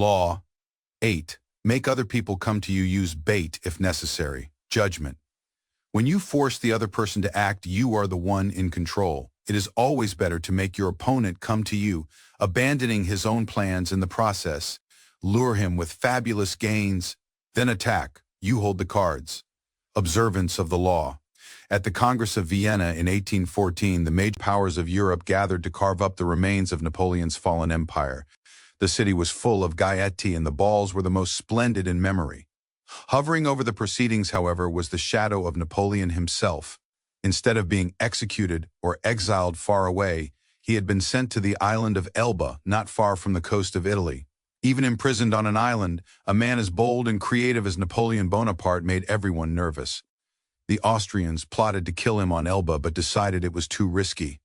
Law. 8. Make other people come to you. Use bait if necessary. Judgment. When you force the other person to act, you are the one in control. It is always better to make your opponent come to you, abandoning his own plans in the process. Lure him with fabulous gains, then attack. You hold the cards. Observance of the law. At the Congress of Vienna in 1814, the major powers of Europe gathered to carve up the remains of Napoleon's fallen empire. The city was full of gaiety, and the balls were the most splendid in memory. Hovering over the proceedings, however, was the shadow of Napoleon himself. Instead of being executed or exiled far away, he had been sent to the island of Elba, not far from the coast of Italy. Even imprisoned on an island, a man as bold and creative as Napoleon Bonaparte made everyone nervous. The Austrians plotted to kill him on Elba, but decided it was too risky.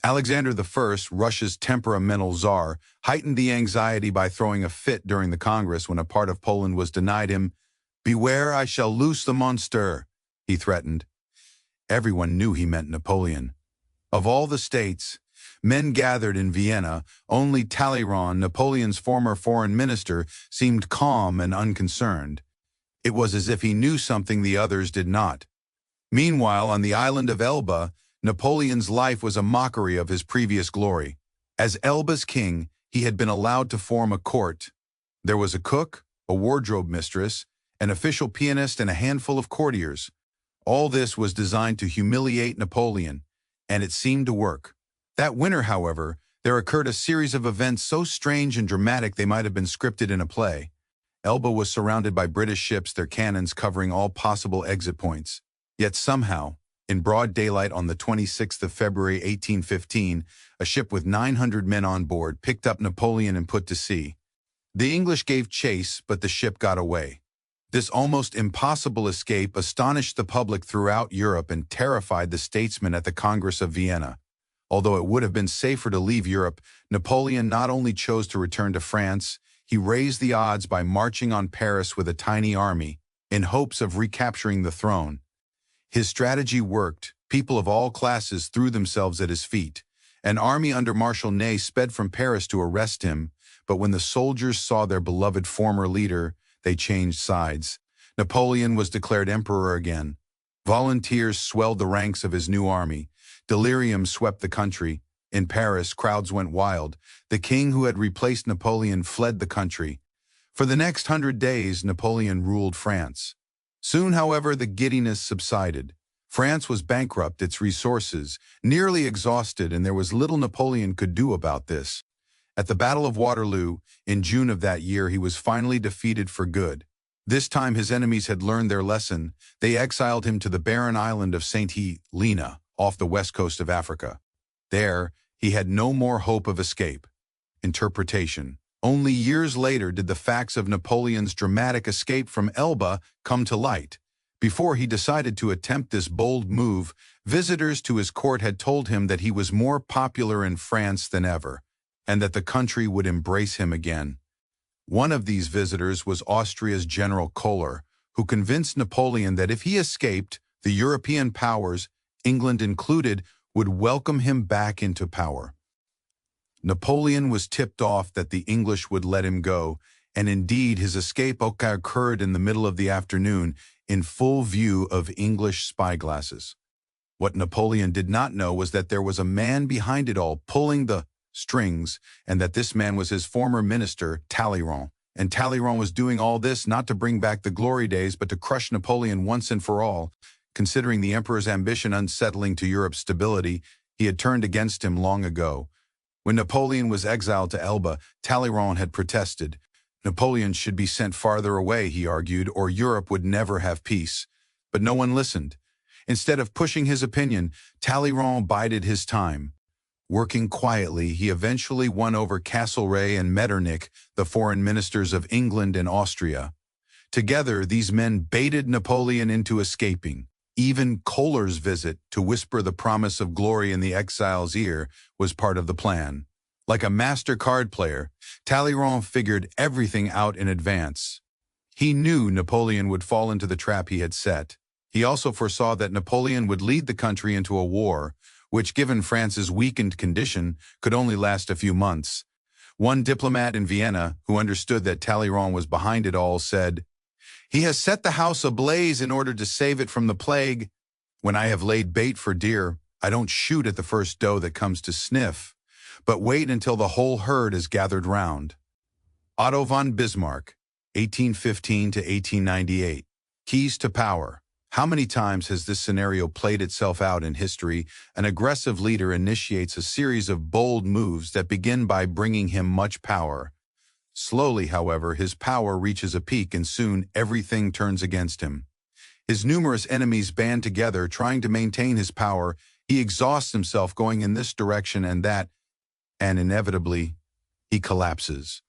Alexander I, Russia's temperamental czar, heightened the anxiety by throwing a fit during the Congress when a part of Poland was denied him. "Beware, I shall loose the monster," he threatened. Everyone knew he meant Napoleon. Of all the states, men gathered in Vienna, only Talleyrand, Napoleon's former foreign minister, seemed calm and unconcerned. It was as if he knew something the others did not. Meanwhile, on the island of Elba, Napoleon's life was a mockery of his previous glory. As Elba's king, he had been allowed to form a court. There was a cook, a wardrobe mistress, an official pianist, and a handful of courtiers. All this was designed to humiliate Napoleon, and it seemed to work. That winter, however, there occurred a series of events so strange and dramatic they might have been scripted in a play. Elba was surrounded by British ships, their cannons covering all possible exit points. Yet somehow, in broad daylight on the 26th of February 1815, a ship with 900 men on board picked up Napoleon and put to sea. The English gave chase, but the ship got away. This almost impossible escape astonished the public throughout Europe and terrified the statesmen at the Congress of Vienna. Although it would have been safer to leave Europe, Napoleon not only chose to return to France, he raised the odds by marching on Paris with a tiny army, in hopes of recapturing the throne. His strategy worked. People of all classes threw themselves at his feet. An army under Marshal Ney sped from Paris to arrest him, but when the soldiers saw their beloved former leader, they changed sides. Napoleon was declared emperor again. Volunteers swelled the ranks of his new army. Delirium swept the country. In Paris, crowds went wild. The king who had replaced Napoleon fled the country. For the next 100 days, Napoleon ruled France. Soon, however, the giddiness subsided. France was bankrupt, its resources nearly exhausted, and there was little Napoleon could do about this. At the Battle of Waterloo, in June of that year, he was finally defeated for good. This time his enemies had learned their lesson. They exiled him to the barren island of Saint Helena, off the west coast of Africa. There, he had no more hope of escape. Interpretation. Only years later did the facts of Napoleon's dramatic escape from Elba come to light. Before he decided to attempt this bold move, visitors to his court had told him that he was more popular in France than ever, and that the country would embrace him again. One of these visitors was Austria's General Kohler, who convinced Napoleon that if he escaped, the European powers, England included, would welcome him back into power. Napoleon was tipped off that the English would let him go, and indeed his escape occurred in the middle of the afternoon in full view of English spyglasses. What Napoleon did not know was that there was a man behind it all, pulling the strings, and that this man was his former minister, Talleyrand. And Talleyrand was doing all this not to bring back the glory days, but to crush Napoleon once and for all. Considering the emperor's ambition unsettling to Europe's stability, he had turned against him long ago. When Napoleon was exiled to Elba, Talleyrand had protested. Napoleon should be sent farther away, he argued, or Europe would never have peace. But no one listened. Instead of pushing his opinion, Talleyrand bided his time. Working quietly, he eventually won over Castlereagh and Metternich, the foreign ministers of England and Austria. Together, these men baited Napoleon into escaping. Even Kohler's visit to whisper the promise of glory in the exile's ear was part of the plan. Like a master card player, Talleyrand figured everything out in advance. He knew Napoleon would fall into the trap he had set. He also foresaw that Napoleon would lead the country into a war, which, given France's weakened condition, could only last a few months. One diplomat in Vienna, who understood that Talleyrand was behind it all, said, "He has set the house ablaze in order to save it from the plague. When I have laid bait for deer, I don't shoot at the first doe that comes to sniff, but wait until the whole herd is gathered round." Otto von Bismarck, 1815 to 1898. Keys to power. How many times has this scenario played itself out in history? An aggressive leader initiates a series of bold moves that begin by bringing him much power. Slowly, however, his power reaches a peak and soon everything turns against him. His numerous enemies band together trying to maintain his power. He exhausts himself going in this direction and that, and inevitably, he collapses.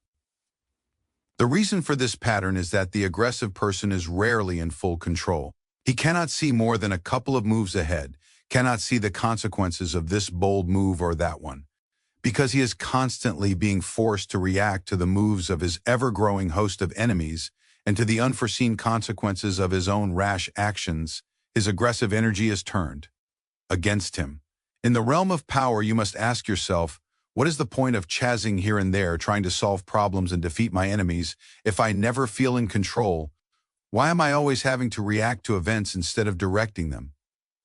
The reason for this pattern is that the aggressive person is rarely in full control. He cannot see more than a couple of moves ahead, cannot see the consequences of this bold move or that one. Because he is constantly being forced to react to the moves of his ever-growing host of enemies and to the unforeseen consequences of his own rash actions, his aggressive energy is turned against him. In the realm of power, you must ask yourself, what is the point of chazzing here and there, trying to solve problems and defeat my enemies, if I never feel in control? Why am I always having to react to events instead of directing them?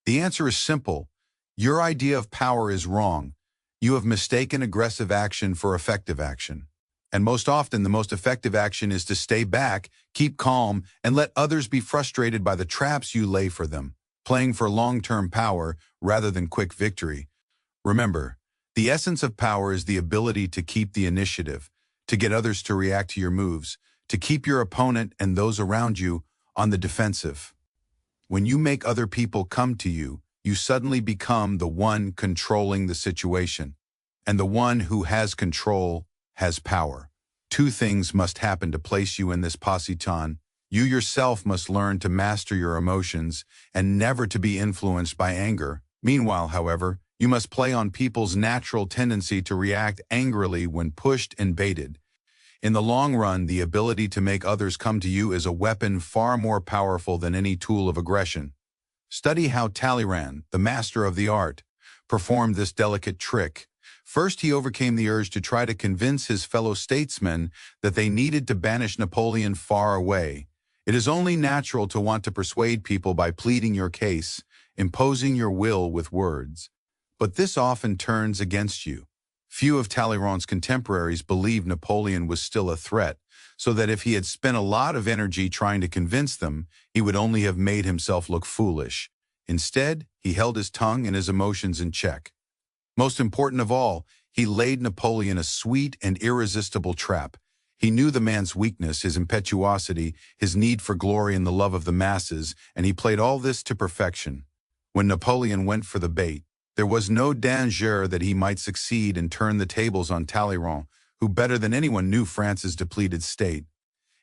The answer is simple. Your idea of power is wrong. You have mistaken aggressive action for effective action. And most often, the most effective action is to stay back, keep calm, and let others be frustrated by the traps you lay for them, playing for long-term power rather than quick victory. Remember, the essence of power is the ability to keep the initiative, to get others to react to your moves, to keep your opponent and those around you on the defensive. When you make other people come to you, you suddenly become the one controlling the situation. And the one who has control has power. Two things must happen to place you in this position. You yourself must learn to master your emotions and never to be influenced by anger. Meanwhile, however, you must play on people's natural tendency to react angrily when pushed and baited. In the long run, the ability to make others come to you is a weapon far more powerful than any tool of aggression. Study how Talleyrand, the master of the art, performed this delicate trick. First, he overcame the urge to try to convince his fellow statesmen that they needed to banish Napoleon far away. It is only natural to want to persuade people by pleading your case, imposing your will with words. But this often turns against you. Few of Talleyrand's contemporaries believed Napoleon was still a threat, so that if he had spent a lot of energy trying to convince them, he would only have made himself look foolish. Instead, he held his tongue and his emotions in check. Most important of all, he laid Napoleon a sweet and irresistible trap. He knew the man's weakness, his impetuosity, his need for glory and the love of the masses, and he played all this to perfection. When Napoleon went for the bait, there was no danger that he might succeed and turn the tables on Talleyrand, who better than anyone knew France's depleted state.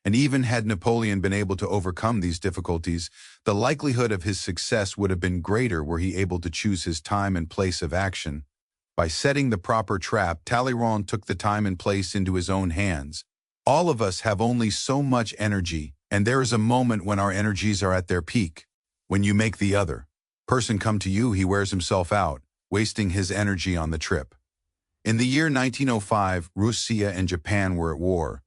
And even had Napoleon been able to overcome these difficulties, the likelihood of his success would have been greater were he able to choose his time and place of action. By setting the proper trap, Talleyrand took the time and place into his own hands. All of us have only so much energy, and there is a moment when our energies are at their peak. When you make the other person come to you, he wears himself out, wasting his energy on the trip. In the year 1905, Russia and Japan were at war.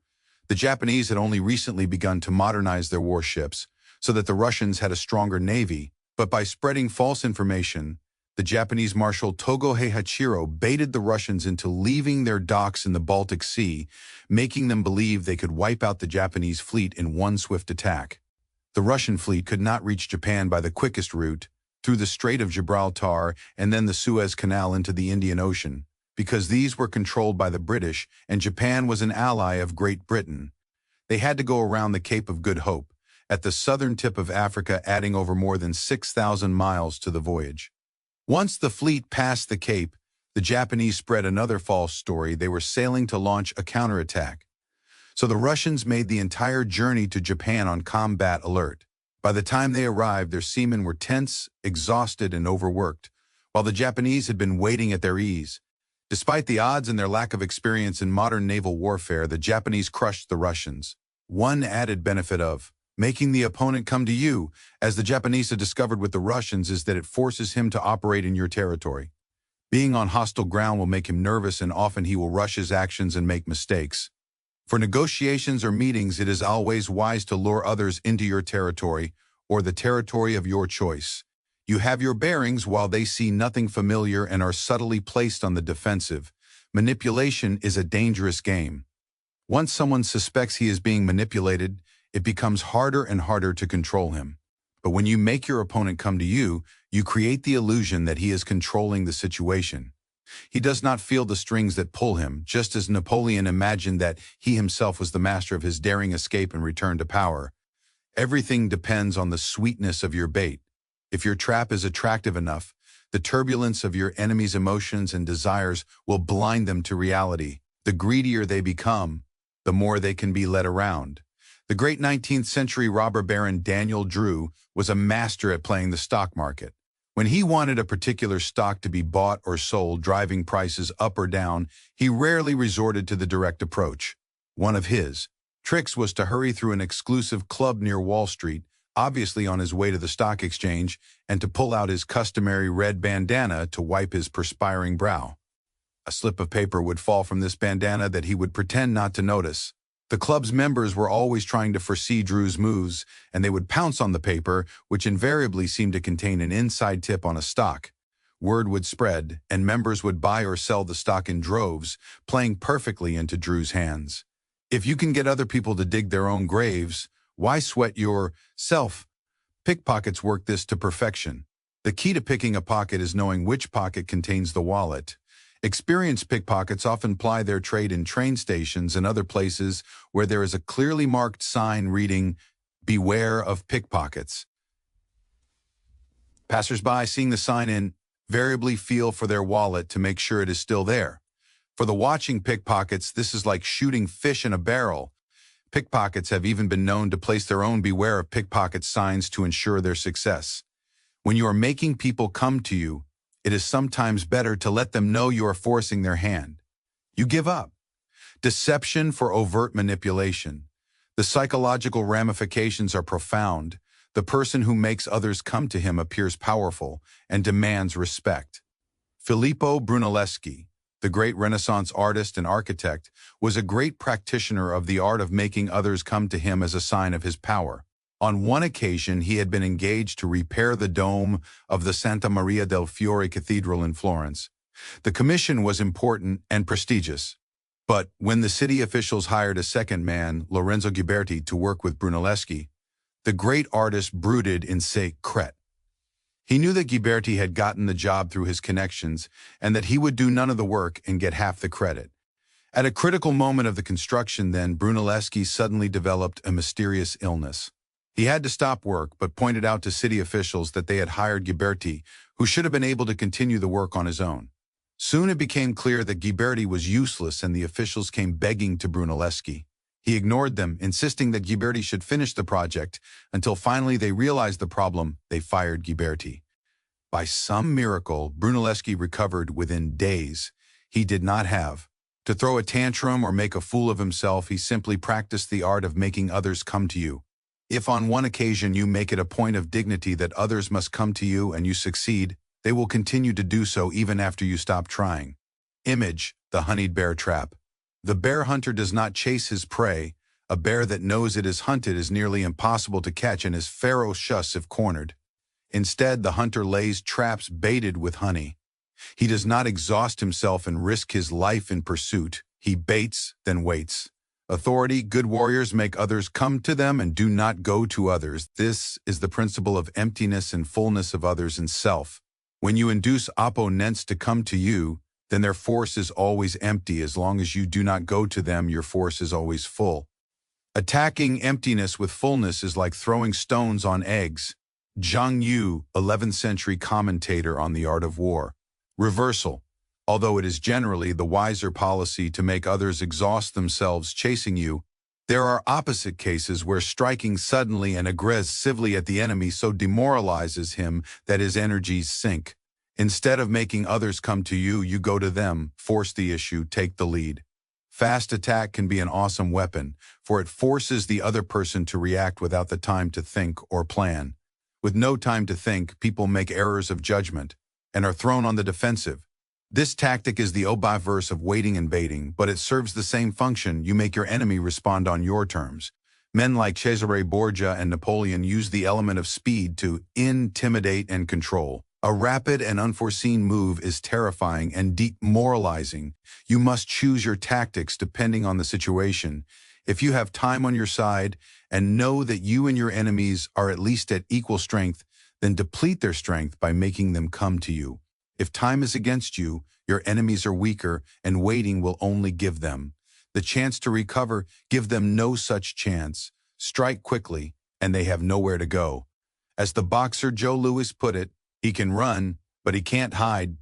The Japanese had only recently begun to modernize their warships, so that the Russians had a stronger navy, but by spreading false information, the Japanese Marshal Togohei Hachiro baited the Russians into leaving their docks in the Baltic Sea, making them believe they could wipe out the Japanese fleet in one swift attack. The Russian fleet could not reach Japan by the quickest route, through the Strait of Gibraltar and then the Suez Canal into the Indian Ocean, because these were controlled by the British and Japan was an ally of Great Britain. They had to go around the Cape of Good Hope, at the southern tip of Africa, adding over more than 6,000 miles to the voyage. Once the fleet passed the Cape, the Japanese spread another false story. They were sailing to launch a counterattack. So the Russians made the entire journey to Japan on combat alert. By the time they arrived, their seamen were tense, exhausted, and overworked, while the Japanese had been waiting at their ease. Despite the odds and their lack of experience in modern naval warfare, the Japanese crushed the Russians. One added benefit of making the opponent come to you, as the Japanese had discovered with the Russians, is that it forces him to operate in your territory. Being on hostile ground will make him nervous and often he will rush his actions and make mistakes. For negotiations or meetings, it is always wise to lure others into your territory or the territory of your choice. You have your bearings while they see nothing familiar and are subtly placed on the defensive. Manipulation is a dangerous game. Once someone suspects he is being manipulated, it becomes harder and harder to control him. But when you make your opponent come to you, you create the illusion that he is controlling the situation. He does not feel the strings that pull him, just as Napoleon imagined that he himself was the master of his daring escape and return to power. Everything depends on the sweetness of your bait. If your trap is attractive enough, the turbulence of your enemy's emotions and desires will blind them to reality. The greedier they become, the more they can be led around. The great 19th century robber baron Daniel Drew was a master at playing the stock market. When he wanted a particular stock to be bought or sold, driving prices up or down, he rarely resorted to the direct approach. One of his tricks was to hurry through an exclusive club near Wall Street, obviously on his way to the stock exchange, and to pull out his customary red bandana to wipe his perspiring brow. A slip of paper would fall from this bandana that he would pretend not to notice. The club's members were always trying to foresee Drew's moves, and they would pounce on the paper, which invariably seemed to contain an inside tip on a stock. Word would spread, and members would buy or sell the stock in droves, playing perfectly into Drew's hands. If you can get other people to dig their own graves, why sweat yourself? Pickpockets work this to perfection. The key to picking a pocket is knowing which pocket contains the wallet. Experienced pickpockets often ply their trade in train stations and other places where there is a clearly marked sign reading, "Beware of pickpockets." Passers-by seeing the sign invariably feel for their wallet to make sure it is still there. For the watching pickpockets, this is like shooting fish in a barrel. Pickpockets have even been known to place their own "Beware of pickpockets" signs to ensure their success. When you are making people come to you, it is sometimes better to let them know you are forcing their hand. You give up. Deception for overt manipulation. The psychological ramifications are profound. The person who makes others come to him appears powerful and demands respect. Filippo Brunelleschi, the great Renaissance artist and architect, was a great practitioner of the art of making others come to him as a sign of his power. On one occasion, he had been engaged to repair the dome of the Santa Maria del Fiore Cathedral in Florence. The commission was important and prestigious. But when the city officials hired a second man, Lorenzo Ghiberti, to work with Brunelleschi, the great artist brooded in secret. He knew that Ghiberti had gotten the job through his connections and that he would do none of the work and get half the credit. At a critical moment of the construction, then, Brunelleschi suddenly developed a mysterious illness. He had to stop work, but pointed out to city officials that they had hired Ghiberti, who should have been able to continue the work on his own. Soon it became clear that Ghiberti was useless, and the officials came begging to Brunelleschi. He ignored them, insisting that Ghiberti should finish the project, until finally they realized the problem. They fired Ghiberti. By some miracle, Brunelleschi recovered within days. He did not have to throw a tantrum or make a fool of himself. He simply practiced the art of making others come to you. If on one occasion you make it a point of dignity that others must come to you and you succeed, they will continue to do so even after you stop trying. Image, the honeyed bear trap. The bear hunter does not chase his prey. A bear that knows it is hunted is nearly impossible to catch and is ferocious if cornered. Instead, the hunter lays traps baited with honey. He does not exhaust himself and risk his life in pursuit. He baits, then waits. Authority, good warriors make others come to them and do not go to others. This is the principle of emptiness and fullness of others and self. When you induce opponents to come to you, then their force is always empty. As long as you do not go to them, your force is always full. Attacking emptiness with fullness is like throwing stones on eggs. Zhang Yu, 11th century commentator on the art of war. Reversal. Although it is generally the wiser policy to make others exhaust themselves chasing you, there are opposite cases where striking suddenly and aggressively at the enemy so demoralizes him that his energies sink. Instead of making others come to you, you go to them, force the issue, take the lead. Fast attack can be an awesome weapon, for it forces the other person to react without the time to think or plan. With no time to think, people make errors of judgment and are thrown on the defensive. This tactic is the obverse of waiting and baiting, but it serves the same function. You make your enemy respond on your terms. Men like Cesare Borgia and Napoleon used the element of speed to intimidate and control. A rapid and unforeseen move is terrifying and demoralizing. You must choose your tactics depending on the situation. If you have time on your side and know that you and your enemies are at least at equal strength, then deplete their strength by making them come to you. If time is against you, your enemies are weaker, and waiting will only give them the chance to recover. Give them no such chance. Strike quickly, and they have nowhere to go. As the boxer Joe Louis put it, he can run, but he can't hide.